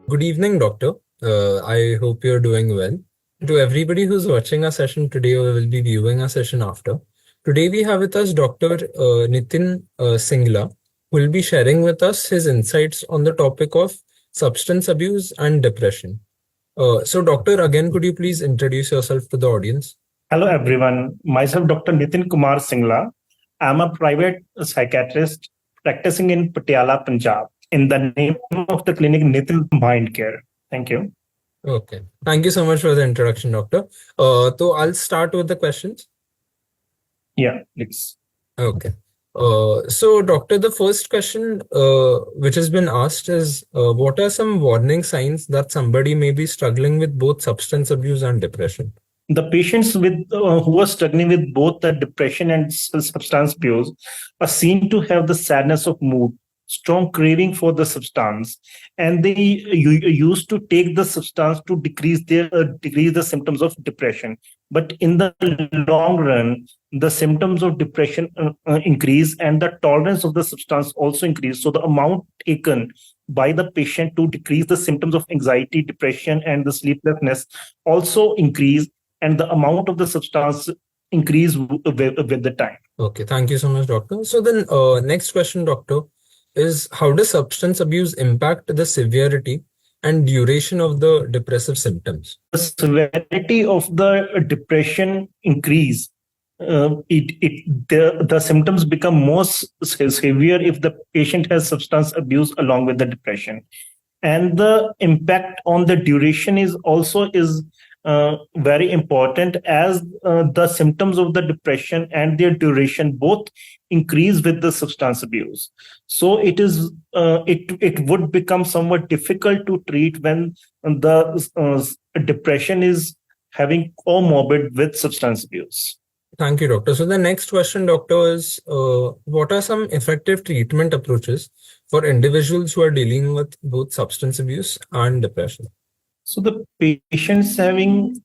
Good evening, Doctor. I hope you're doing well. To everybody who's watching our session today or will be viewing our session after, today we have with us Dr. Nitin Singla, who will be sharing with us his insights on the topic of substance abuse and depression. So, Doctor, again, could you please introduce yourself to the audience? Hello, everyone. Myself, Dr. Nitin Kumar Singla. I'm a private psychiatrist practicing in Patiala, Punjab, in the name of the clinic Nitin Mindcare. Thank you. Okay. Thank you so much for the introduction, Doctor. So, I'll start with the questions. Yeah, please. Okay. So, Doctor, the first question which has been asked is what are some warning signs that somebody may be struggling with both substance abuse and depression? The patients who are struggling with both the depression and substance abuse are seen to have the sadness of mood, strong craving for the substance, and they used to take the substance to decrease the symptoms of depression. But in the long run, the symptoms of depression increase, and the tolerance of the substance also increase. So the amount taken by the patient to decrease the symptoms of anxiety, depression, and the sleeplessness also increase, and the amount of the substance increase with the time. Okay, thank you so much, Doctor. So then next question, Doctor, is how does substance abuse impact the severity and duration of the depressive symptoms? The severity of the depression increase. The symptoms become more severe if the patient has substance abuse along with the depression, and the impact on the duration is very important, as the symptoms of the depression and their duration both increase with the substance abuse. So it would become somewhat difficult to treat when the depression is having comorbid with substance abuse. Thank you, Doctor. So the next question, Doctor, is what are some effective treatment approaches for individuals who are dealing with both substance abuse and depression? So the patients having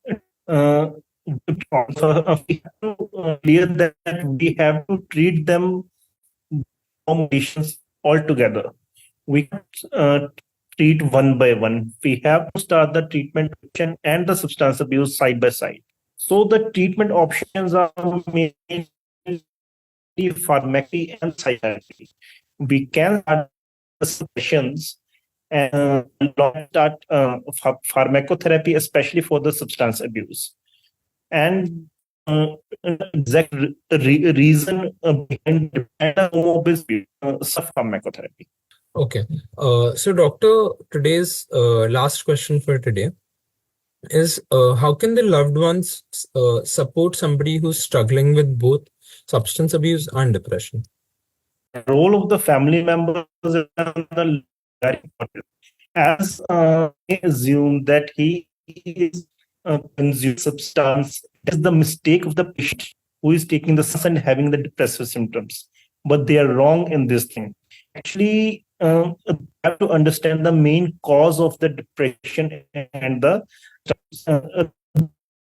we have to clear that we have to treat them patients altogether. We treat one by one. We have to start the treatment and the substance abuse side by side. So the treatment options are mainly pharmacology and psychiatry. We can start sessions and start pharmacotherapy, especially for the substance abuse. And exact reason behind pharmacotherapy. Okay. So, Doctor, today's last question for today is how can the loved ones support somebody who's struggling with both substance abuse and depression? The role of the family members is very important. As they assume that he is consuming substance, that is the mistake of the patient who is taking the substance and having the depressive symptoms. But they are wrong in this thing. Actually, have to understand the main cause of the depression and the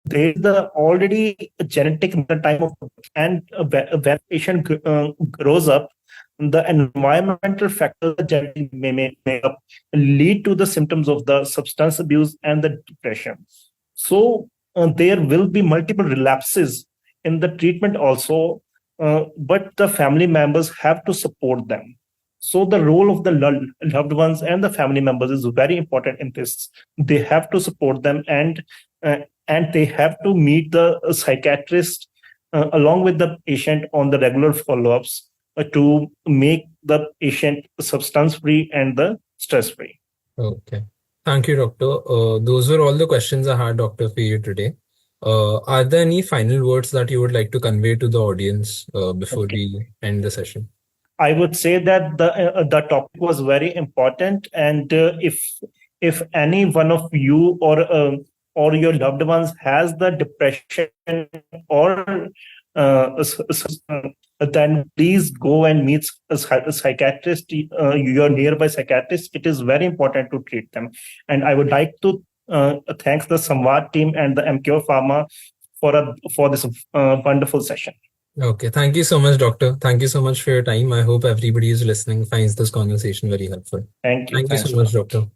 there is already genetic at the time of, and when patient grows up, the environmental factors genetic may lead to the symptoms of the substance abuse and the depression. So there will be multiple relapses in the treatment also, but the family members have to support them. So the role of the loved ones and the family members is very important in this. They have to support them, and they have to meet the psychiatrist along with the patient on the regular follow-ups to make the patient substance-free and the stress-free. Okay. Thank you, Doctor. Those were all the questions I had, Doctor, for you today. Are there any final words that you would like to convey to the audience before we end the session? I would say that the topic was very important, and if any one of you or your loved ones has the depression or then please go and meet a psychiatrist, your nearby psychiatrist. It is very important to treat them. And I would like to thank the Samvad team and the MCure Pharma for this wonderful session. Okay, thank you so much, Doctor. Thank you so much for your time. I hope everybody who's listening finds this conversation very helpful. Thank you. Thank you so much, Doctor.